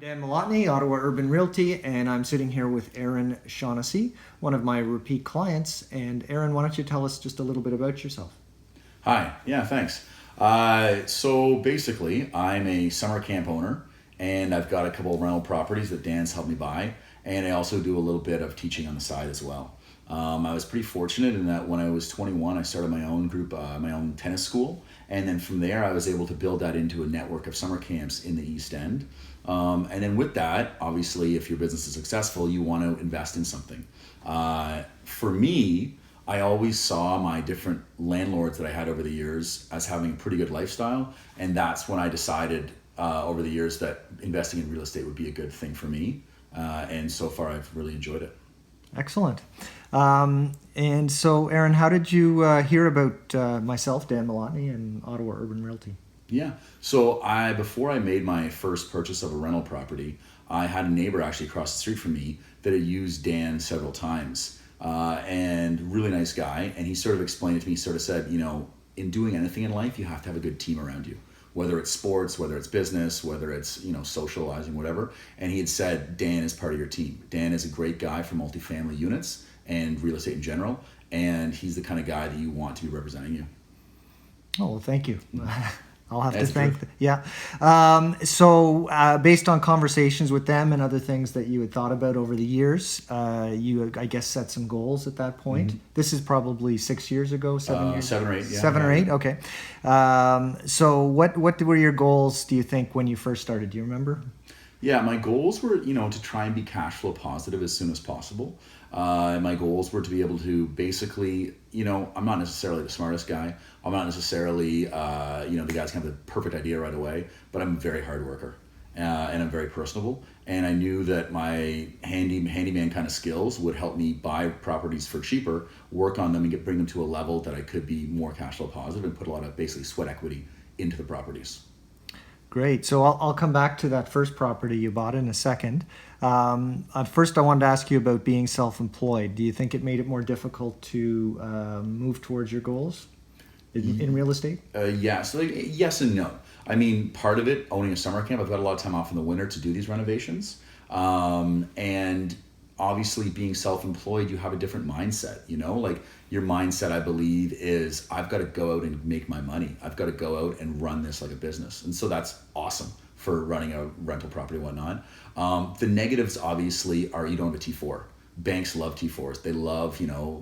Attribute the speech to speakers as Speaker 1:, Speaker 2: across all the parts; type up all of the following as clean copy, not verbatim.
Speaker 1: Dan Moloughney, Ottawa Urban Realty, and I'm sitting here with Aaron Shaughnessy, one of my repeat clients. And Aaron, why don't you tell us just a little bit about yourself?
Speaker 2: Hi, yeah, thanks. So basically, I'm a summer camp owner, and I've got a couple of rental properties that Dan's helped me buy, and I also do a little bit of teaching on the side as well. I was pretty fortunate in that when I was 21, I started my own group, my own tennis school, and then from there, I was able to build that into a network of summer camps in the East End. And then with that, obviously, if your business is successful, you want to invest in something. For me, I always saw my different landlords that I had over the years as having a pretty good lifestyle, and that's when I decided over the years that investing in real estate would be a good thing for me. And so far, I've really enjoyed it.
Speaker 1: Excellent. And so, Aaron, how did you hear about myself, Dan Moloughney, and Ottawa Urban Realty?
Speaker 2: Yeah. So before I made my first purchase of a rental property, I had a neighbor actually across the street from me that had used Dan several times, and really nice guy. And he sort of explained it to me. He sort of said, in doing anything in life, you have to have a good team around you, whether it's sports, whether it's business, whether it's, socializing, whatever. And he had said, Dan is part of your team. Dan is a great guy for multifamily units and real estate in general. And he's the kind of guy that you want to be representing you.
Speaker 1: Oh, well, thank you. I'll have
Speaker 2: That's
Speaker 1: to thank
Speaker 2: true.
Speaker 1: Yeah. So based on conversations with them and other things that you had thought about over the years, you, I guess, set some goals at that point.
Speaker 2: Mm-hmm.
Speaker 1: This is probably 6 years ago, 7 years?
Speaker 2: 7 or 8, yeah.
Speaker 1: 7 or 8, okay. So what were your goals, do you think, when you first started? Do you remember?
Speaker 2: Yeah, my goals were, to try and be cash flow positive as soon as possible. My goals were to be able to basically, I'm not necessarily the smartest guy. I'm not necessarily, the guy that's kind of the perfect idea right away, but I'm a very hard worker, and I'm very personable. And I knew that my handyman kind of skills would help me buy properties for cheaper, work on them, and bring them to a level that I could be more cash flow positive and put a lot of basically sweat equity into the properties.
Speaker 1: Great. So I'll come back to that first property you bought in a second. First, I wanted to ask you about being self-employed. Do you think it made it more difficult to move towards your goals in real estate?
Speaker 2: Yes. Yes and no. I mean, part of it, owning a summer camp, I've got a lot of time off in the winter to do these renovations. And obviously being self-employed, you have a different mindset, like your mindset, I believe, is I've got to go out and make my money. I've got to go out and run this like a business. And so that's awesome for running a rental property and whatnot. The negatives obviously are you don't have a T4. Banks love T4s. They love,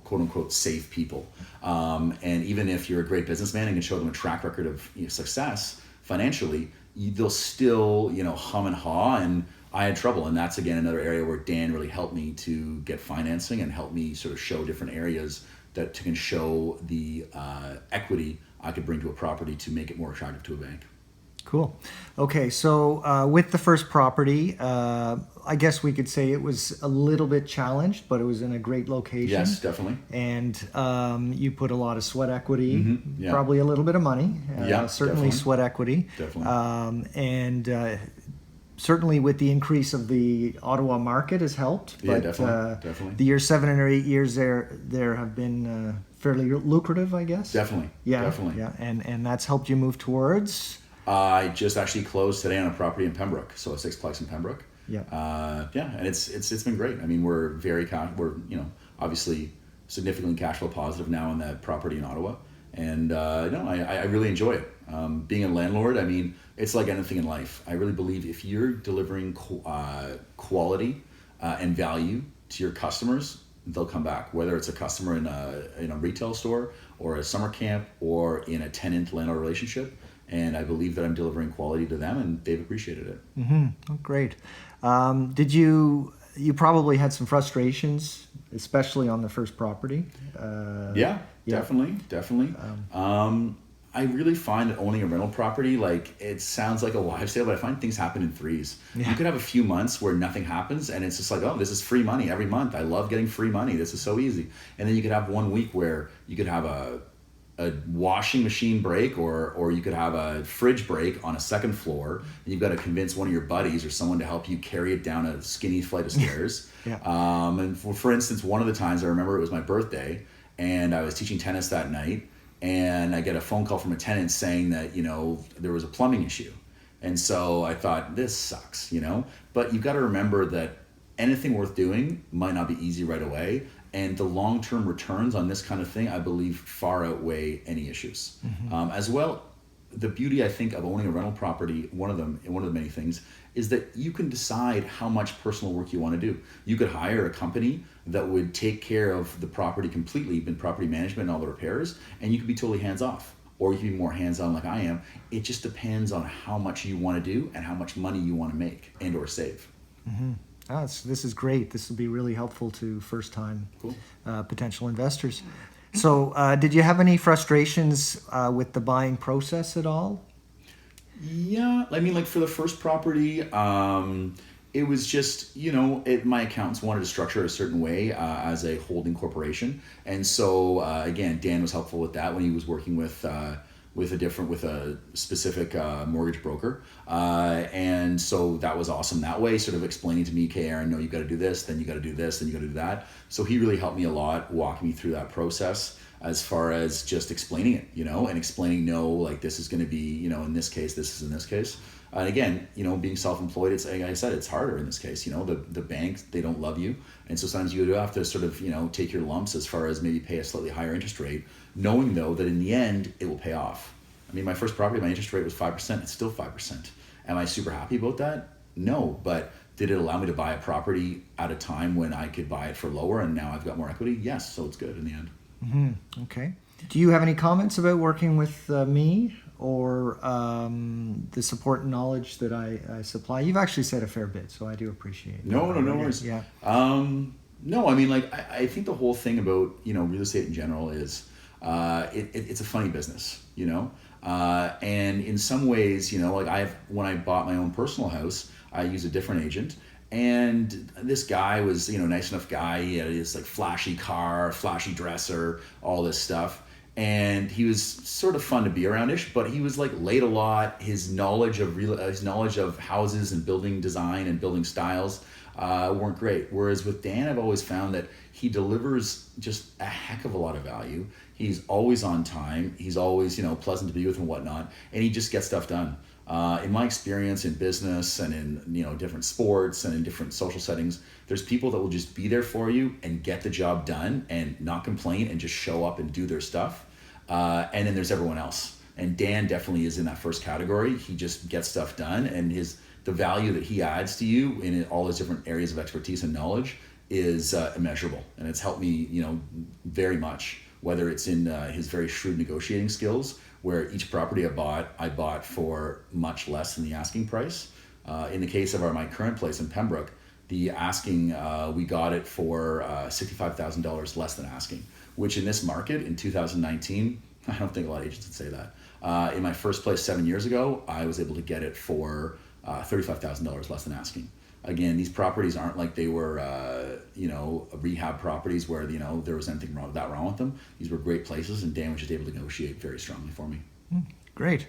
Speaker 2: quote unquote, safe people. And even if you're a great businessman and can show them a track record of success financially, they'll still, hum and haw. And I had trouble. And that's, again, another area where Dan really helped me to get financing and help me sort of show different areas that can show the equity I could bring to a property to make it more attractive to a bank.
Speaker 1: Cool. Okay, so with the first property, I guess we could say it was a little bit challenged, but it was in a great location.
Speaker 2: Yes, definitely.
Speaker 1: And you put a lot of sweat equity,
Speaker 2: Mm-hmm. Yeah.
Speaker 1: probably a little bit of money.
Speaker 2: Yeah,
Speaker 1: certainly
Speaker 2: definitely.
Speaker 1: sweat equity.
Speaker 2: Definitely.
Speaker 1: And certainly with the increase of the Ottawa market has helped.
Speaker 2: Yeah,
Speaker 1: But
Speaker 2: definitely.
Speaker 1: the years 7 or 8 years there have been fairly lucrative, I guess.
Speaker 2: Definitely.
Speaker 1: Yeah.
Speaker 2: Definitely.
Speaker 1: Yeah. And that's helped you move towards.
Speaker 2: I just actually closed today on a property in Pembroke, so a sixplex in Pembroke.
Speaker 1: Yeah.
Speaker 2: And it's been great. I mean, we're obviously significantly cash flow positive now on that property in Ottawa, and I really enjoy it. Being a landlord, I mean, it's like anything in life. I really believe if you're delivering quality and value to your customers, they'll come back. Whether it's a customer in a retail store or a summer camp or in a tenant landlord relationship. And I believe that I'm delivering quality to them, and they've appreciated it.
Speaker 1: Mm-hmm. Oh, great. Did you probably had some frustrations, especially on the first property?
Speaker 2: Yeah, definitely. I really find that owning a rental property, like, it sounds like a wives' tale, but I find things happen in threes.
Speaker 1: Yeah.
Speaker 2: You could have a few months where nothing happens, and it's just like, oh, this is free money every month. I love getting free money. This is so easy. And then you could have 1 week where you could have a washing machine break or you could have a fridge break on a second floor, and you've got to convince one of your buddies or someone to help you carry it down a skinny flight of stairs.
Speaker 1: Yeah.
Speaker 2: And for instance, one of the times I remember it was my birthday and I was teaching tennis that night, and I get a phone call from a tenant saying that there was a plumbing issue. And so I thought, this sucks, you know? But you've got to remember that anything worth doing might not be easy right away. And the long-term returns on this kind of thing, I believe, far outweigh any issues. As well, the beauty, I think, of owning a rental property, one of the many things, is that you can decide how much personal work you want to do. You could hire a company that would take care of the property completely, in property management and all the repairs, and you could be totally hands-off. Or you can be more hands-on like I am. It just depends on how much you want to do and how much money you want to make and or save.
Speaker 1: This is great. This will be really helpful to first-time
Speaker 2: Cool.
Speaker 1: Potential investors. So did you have any frustrations with the buying process at all?
Speaker 2: Yeah, I mean, like for the first property, it was just, my accountants wanted to structure it a certain way as a holding corporation. And so, again, Dan was helpful with that when he was working with a specific mortgage broker. And so that was awesome that way, sort of explaining to me, okay, Aaron, no, you got to do this, then you got to do this, then you got to do that. So he really helped me a lot, walking me through that process as far as just explaining it, and explaining, no, like this is going to be, in this case, this is in this case. And again, being self-employed, it's, like I said, it's harder in this case. The banks, they don't love you. And so sometimes you do have to sort of, take your lumps as far as maybe pay a slightly higher interest rate, knowing though that in the end, it will pay off. I mean, my first property, my interest rate was 5%. It's still 5%. Am I super happy about that? No, but did it allow me to buy a property at a time when I could buy it for lower and now I've got more equity? Yes, so it's good in the end.
Speaker 1: Okay. Do you have any comments about working with me or the support and knowledge that I supply? You've actually said a fair bit, so I do appreciate it.
Speaker 2: No worries.
Speaker 1: Yeah.
Speaker 2: No, I mean, like, I think the whole thing about, real estate in general is it's a funny business, and in some ways, like when I bought my own personal house, I used a different agent. And this guy was, nice enough guy. He had this like flashy car, flashy dresser, all this stuff. And he was sort of fun to be around-ish, but he was like late a lot. His knowledge of houses and building design and building styles weren't great. Whereas with Dan, I've always found that he delivers just a heck of a lot of value. He's always on time. He's always, pleasant to be with and whatnot. And he just gets stuff done. In my experience in business and in different sports and in different social settings, there's people that will just be there for you and get the job done and not complain and just show up and do their stuff. And then there's everyone else. And Dan definitely is in that first category. He just gets stuff done, and the value that he adds to you in all his different areas of expertise and knowledge is immeasurable. And it's helped me, very much, whether it's in his very shrewd negotiating skills, where each property I bought for much less than the asking price. In the case of my current place in Pembroke, the asking, we got it for $65,000 less than asking, which in this market in 2019, I don't think a lot of agents would say that. In my first place 7 years ago, I was able to get it for $35,000 less than asking. Again, these properties aren't like they were, rehab properties where, there was anything wrong with them. These were great places, and Dan was just able to negotiate very strongly for me.
Speaker 1: Great.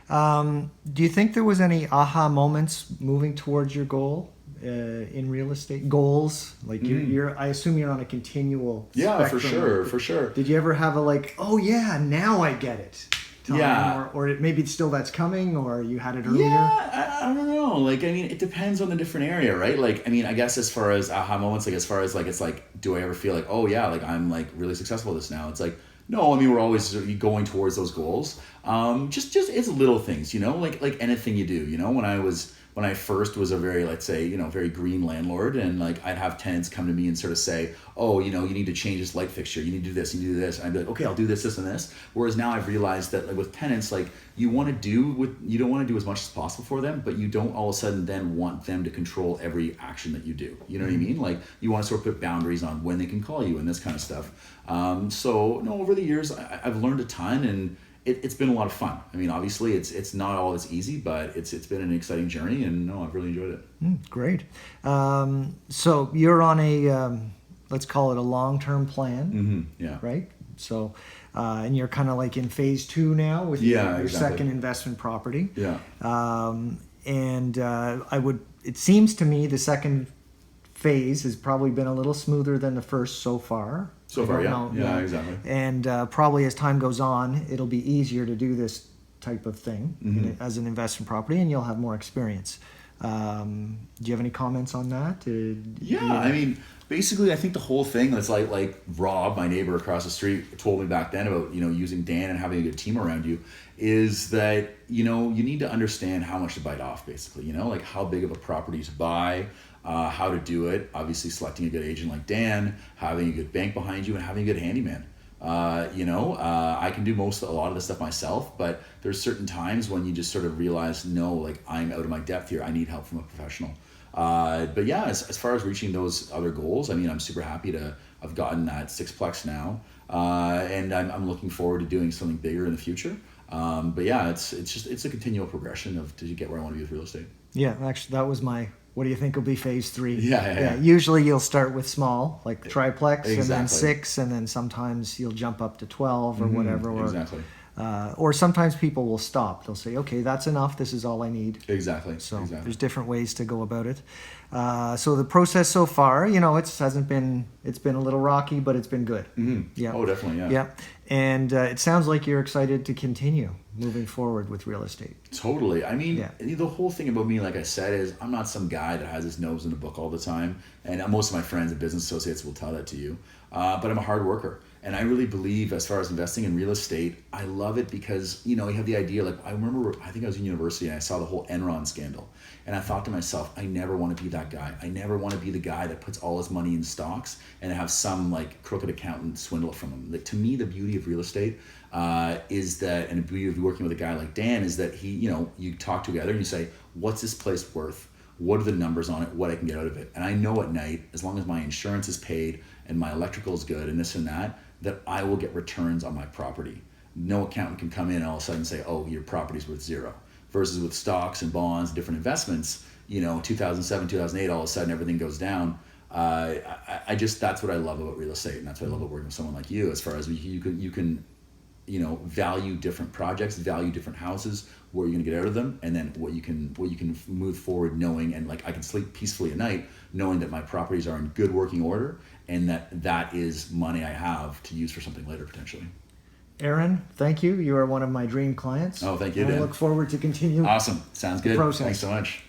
Speaker 1: Do you think there was any aha moments moving towards your goal in real estate? Goals? Like you're I assume you're on a continual spectrum.
Speaker 2: For sure.
Speaker 1: Did you ever have a like, oh yeah, now I get it? Time,
Speaker 2: yeah.
Speaker 1: Or maybe still that's coming, or you had it earlier?
Speaker 2: Yeah, I don't know. Like, I mean, it depends on the different area, right? Like, I mean, I guess as far as aha moments, like as far as like, it's like, do I ever feel like, oh yeah, like I'm like really successful at this now? It's like, no, I mean, we're always going towards those goals. Just it's little things, like anything you do, when I first was a very, let's say, very green landlord, and like I'd have tenants come to me and sort of say, oh, you need to change this light fixture, you need to do this, you need to do this. And I'd be like, okay, I'll do this, this, and this. Whereas now I've realized that like with tenants, like you don't want to do as much as possible for them, but you don't all of a sudden then want them to control every action that you do. You know what I mean? Like you want to sort of put boundaries on when they can call you and this kind of stuff. So no, over the years I've learned a ton, and it's been a lot of fun. I mean, obviously it's not always easy, but it's been an exciting journey, and no, I've really enjoyed it.
Speaker 1: Great. So you're on a, let's call it a long-term plan,
Speaker 2: Yeah.
Speaker 1: right? So, and you're kind of like in phase 2 now with your second investment property.
Speaker 2: Yeah.
Speaker 1: And it seems to me the second phase has probably been a little smoother than the first so far.
Speaker 2: So far, yeah. Yeah, exactly.
Speaker 1: And probably as time goes on, it'll be easier to do this type of thing as an investment property, and you'll have more experience. Do you have any comments on that?
Speaker 2: I mean, basically, I think the whole thing that's like Rob, my neighbor across the street, told me back then about, using Dan and having a good team around you, is that, you need to understand how much to bite off, basically, like how big of a property to buy, how to do it, obviously selecting a good agent like Dan, having a good bank behind you, and having a good handyman. I can do a lot of the stuff myself, but there's certain times when you just sort of realize, no, like I'm out of my depth here. I need help from a professional. But yeah, as far as reaching those other goals, I mean, I'm super happy to have gotten that sixplex now. And I'm looking forward to doing something bigger in the future. But yeah, it's a continual progression to get where I want to be with real estate.
Speaker 1: Yeah, actually, that was what do you think will be phase 3?
Speaker 2: Yeah.
Speaker 1: Usually you'll start with small, like triplex,
Speaker 2: Exactly.
Speaker 1: and then 6, and then sometimes you'll jump up to 12 or whatever. Or,
Speaker 2: exactly.
Speaker 1: Or sometimes people will stop. They'll say, okay, that's enough. This is all I need.
Speaker 2: Exactly.
Speaker 1: So there's different ways to go about it. So the process so far, it's been a little rocky, but it's been good. Yeah.
Speaker 2: Oh, definitely. Yeah.
Speaker 1: Yeah. And it sounds like you're excited to continue moving forward with real estate.
Speaker 2: Totally. I mean, the whole thing about me, like I said, is I'm not some guy that has his nose in a book all the time. And most of my friends and business associates will tell that to you. But I'm a hard worker. And I really believe, as far as investing in real estate, I love it because, you have the idea, like I remember, I think I was in university and I saw the whole Enron scandal. And I thought to myself, I never want to be that guy. I never want to be the guy that puts all his money in stocks and have some like crooked accountant swindle it from him. Like, to me, the beauty of real estate is that, and the beauty of working with a guy like Dan is that he, you talk together and you say, what's this place worth? What are the numbers on it? What I can get out of it? And I know at night, as long as my insurance is paid and my electrical is good and this and that I will get returns on my property. No accountant can come in and all of a sudden say, oh, your property's worth 0. Versus with stocks and bonds, different investments, 2007, 2008, all of a sudden everything goes down. That's what I love about real estate, and that's what I love about working with someone like you, as far as you can value different projects, value different houses, what you're gonna get out of them, and then what you can move forward knowing, and like I can sleep peacefully at night knowing that my properties are in good working order and that is money I have to use for something later potentially.
Speaker 1: Aaron, thank you. You are one of my dream clients.
Speaker 2: Oh, thank you,
Speaker 1: and
Speaker 2: Dan.
Speaker 1: I look forward to continuing.
Speaker 2: Awesome. Sounds good.
Speaker 1: Process.
Speaker 2: Thanks so much.